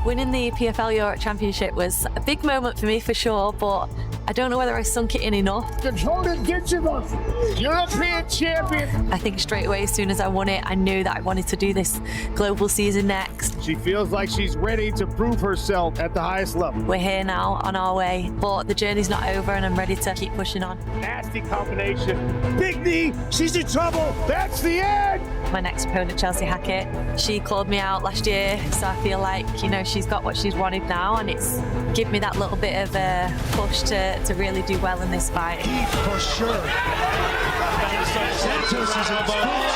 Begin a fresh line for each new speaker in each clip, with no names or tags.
Winning the PFL Europe Championship was a big moment for me for sure, but I don't know whether I sunk it in enough.
Dakota Ditcheva, European champion.
I think straight away as soon as I won it, I knew that I wanted to do this global season next.
She feels like she's ready to prove herself at the highest level.
We're here now on our way, but the journey's not over and I'm ready to keep pushing on.
Nasty combination. Big knee, she's in trouble. That's the end.
My next opponent, Chelsea Hackett, she called me out last year, so I feel like, she's got what she's wanted now, and it's given me that little bit of a push to really do well in this fight.
For sure. Santos is involved.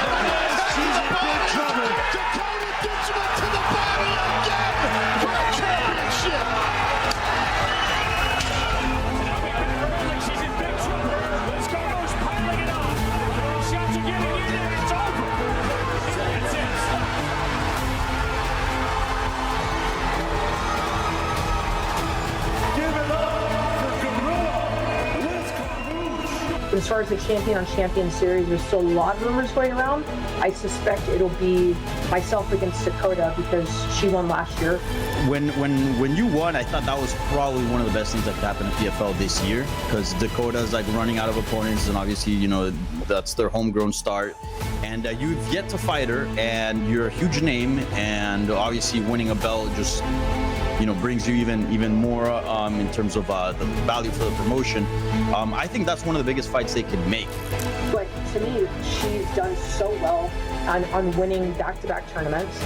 She's in big trouble. Dakota Ditcheva to the body again for a championship. She's in big trouble. Liz Carmouche piling it on. Shots are getting in and it's over. That's it. Give it up for Gorilla, Liz Carmouche.
As far as the champion on champion series, there's still a lot of rumors going around. I suspect it'll be myself against Dakota because she won last year.
When you won, I thought that was probably one of the best things that could happen in PFL this year, because Dakota's like running out of opponents, and obviously that's their homegrown start, and you've yet to fight her, and you're a huge name, and obviously winning a belt just brings you even more in terms of the value for the promotion. I think that's one of the biggest fights they could make.
But to me, she's done so well on winning back-to-back tournaments.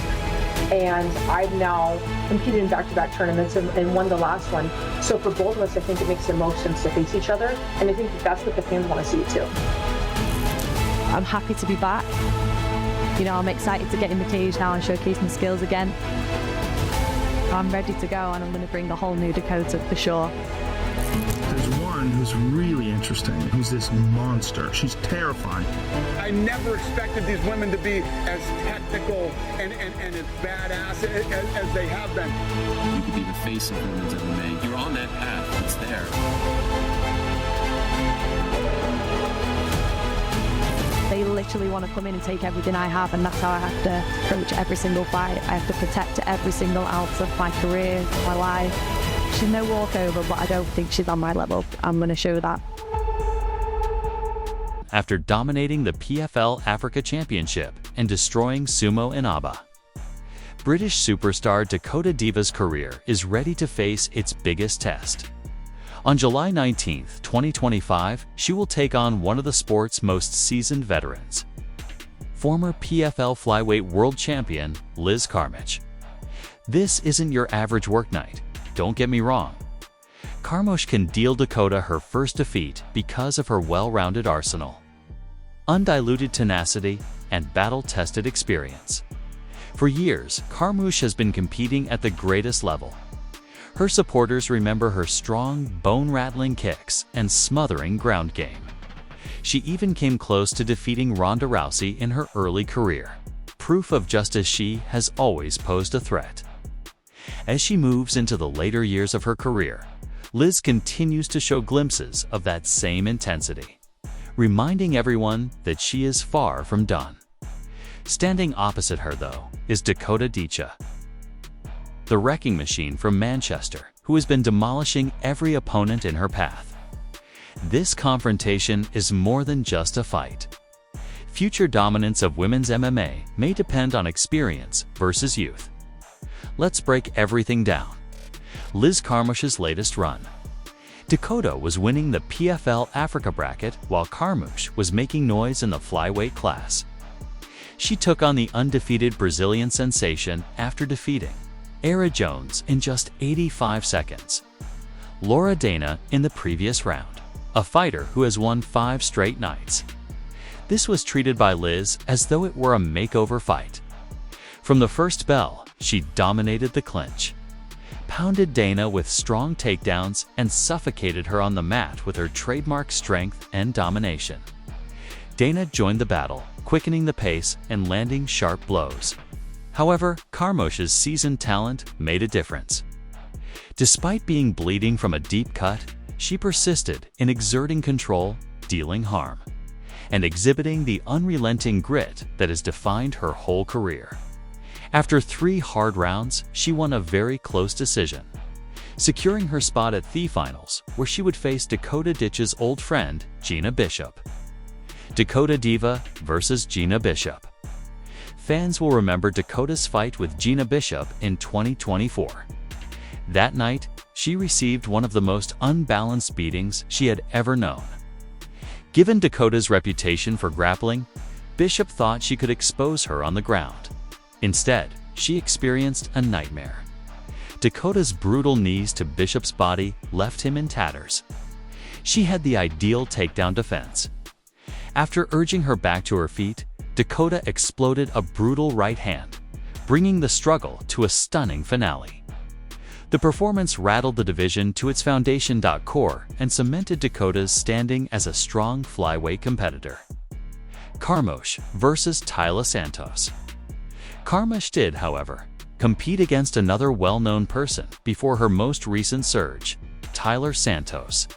And I've now competed in back-to-back tournaments and won the last one. So for both of us, I think it makes the most sense to face each other. And I think that's what the fans want to see too.
I'm happy to be back. I'm excited to get in the cage now and showcase my skills again. I'm ready to go, and I'm going to bring a whole new Dakota for sure.
There's one who's really interesting, who's this monster. She's terrifying.
I never expected these women to be as technical and as badass as they have been.
You could be the face of women's MMA. You're on that path. It's there.
They literally want to come in and take everything I have, and that's how I have to approach every single fight. I have to protect every single ounce of my career, my life. She's no walkover, but I don't think she's on my level. I'm going to show that.
After dominating the PFL Africa Championship and destroying Sumo Inaba, British superstar Dakota Ditcheva's career is ready to face its biggest test. On July 19, 2025, she will take on one of the sport's most seasoned veterans, former PFL flyweight world champion Liz Carmouche. This isn't your average work night, don't get me wrong. Carmouche can deal Dakota her first defeat because of her well-rounded arsenal, undiluted tenacity, and battle-tested experience. For years, Carmouche has been competing at the greatest level. Her supporters remember her strong, bone-rattling kicks and smothering ground game. She even came close to defeating Ronda Rousey in her early career, proof of just as she has always posed a threat. As she moves into the later years of her career, Liz continues to show glimpses of that same intensity, reminding everyone that she is far from done. Standing opposite her, though, is Dakota Ditcheva, the wrecking machine from Manchester, who has been demolishing every opponent in her path. This confrontation is more than just a fight. Future dominance of women's MMA may depend on experience versus youth. Let's break everything down. Liz Carmouche's latest run. Dakota was winning the PFL Africa bracket while Carmouche was making noise in the flyweight class. She took on the undefeated Brazilian sensation after defeating Era Jones in just 85 seconds. Laura Dana in the previous round, a fighter who has won 5 straight nights. This was treated by Liz as though it were a makeover fight. From the first bell, she dominated the clinch, pounded Dana with strong takedowns, and suffocated her on the mat with her trademark strength and domination. Dana joined the battle, quickening the pace and landing sharp blows. However, Carmouche's seasoned talent made a difference. Despite being bleeding from a deep cut, she persisted in exerting control, dealing harm, and exhibiting the unrelenting grit that has defined her whole career. After 3 hard rounds, she won a very close decision, securing her spot at the finals, where she would face Dakota Ditch's old friend, Gina Bishop. Dakota Diva versus Gina Bishop. Fans will remember Dakota's fight with Gina Bishop in 2024. That night, she received one of the most unbalanced beatings she had ever known. Given Dakota's reputation for grappling, Bishop thought she could expose her on the ground. Instead, she experienced a nightmare. Dakota's brutal knees to Bishop's body left him in tatters. She had the ideal takedown defense. After urging her back to her feet, Dakota exploded a brutal right hand, bringing the struggle to a stunning finale. The performance rattled the division to its foundation. Core and cemented Dakota's standing as a strong flyweight competitor. Carmouche versus Taila Santos. Carmouche did, however, compete against another well-known person before her most recent surge, Taila Santos,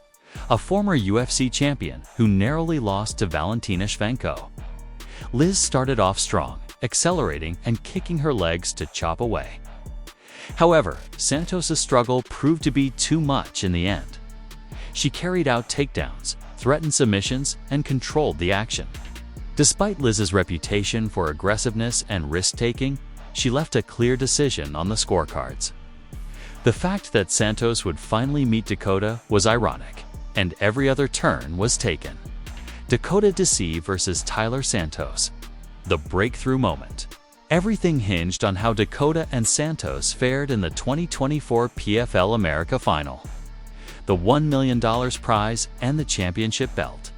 a former UFC champion who narrowly lost to Valentina Shevchenko. Liz started off strong, accelerating and kicking her legs to chop away. However, Santos' struggle proved to be too much in the end. She carried out takedowns, threatened submissions, and controlled the action. Despite Liz's reputation for aggressiveness and risk-taking, she left a clear decision on the scorecards. The fact that Santos would finally meet Dakota was ironic, and every other turn was taken. Dakota Ditcheva versus Taila Santos. The breakthrough moment. Everything hinged on how Dakota and Santos fared in the 2024 PFL America Final. The $1 million prize and the championship belt.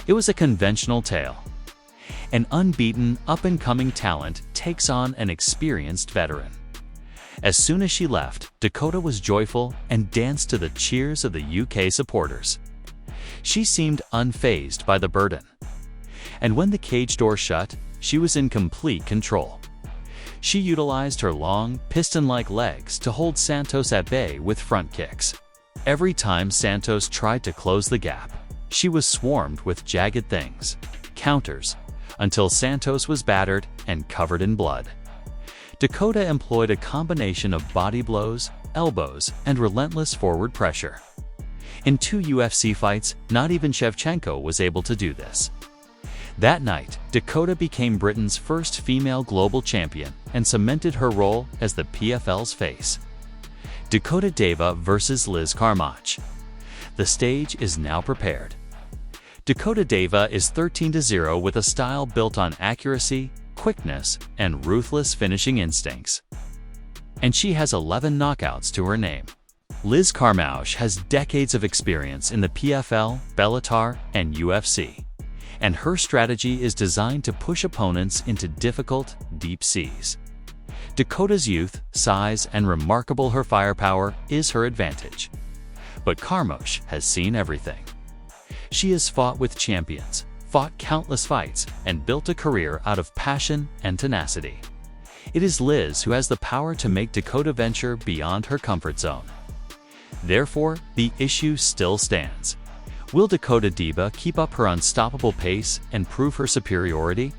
It was a conventional tale. An unbeaten, up-and-coming talent takes on an experienced veteran. As soon as she left, Dakota was joyful and danced to the cheers of the UK supporters. She seemed unfazed by the burden. And when the cage door shut, she was in complete control. She utilized her long, piston-like legs to hold Santos at bay with front kicks. Every time Santos tried to close the gap, she was swarmed with jagged things, counters, until Santos was battered and covered in blood. Dakota employed a combination of body blows, elbows, and relentless forward pressure. In 2 UFC fights, not even Shevchenko was able to do this. That night, Dakota became Britain's first female global champion and cemented her role as the PFL's face. Dakota Ditcheva versus Liz Carmouche. The stage is now prepared. Dakota Ditcheva is 13-0 with a style built on accuracy, quickness, and ruthless finishing instincts. And she has 11 knockouts to her name. Liz Carmouche has decades of experience in the PFL, Bellator, and UFC, and her strategy is designed to push opponents into difficult, deep seas. Dakota's youth, size, and remarkable her firepower is her advantage. But Carmouche has seen everything. She has fought with champions, fought countless fights, and built a career out of passion and tenacity. It is Liz who has the power to make Dakota venture beyond her comfort zone. Therefore, the issue still stands. Will Dakota Ditcheva keep up her unstoppable pace and prove her superiority?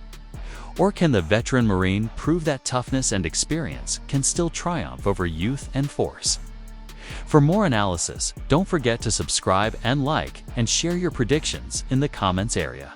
Or can the veteran Marine prove that toughness and experience can still triumph over youth and force? For more analysis, don't forget to subscribe and like and share your predictions in the comments area.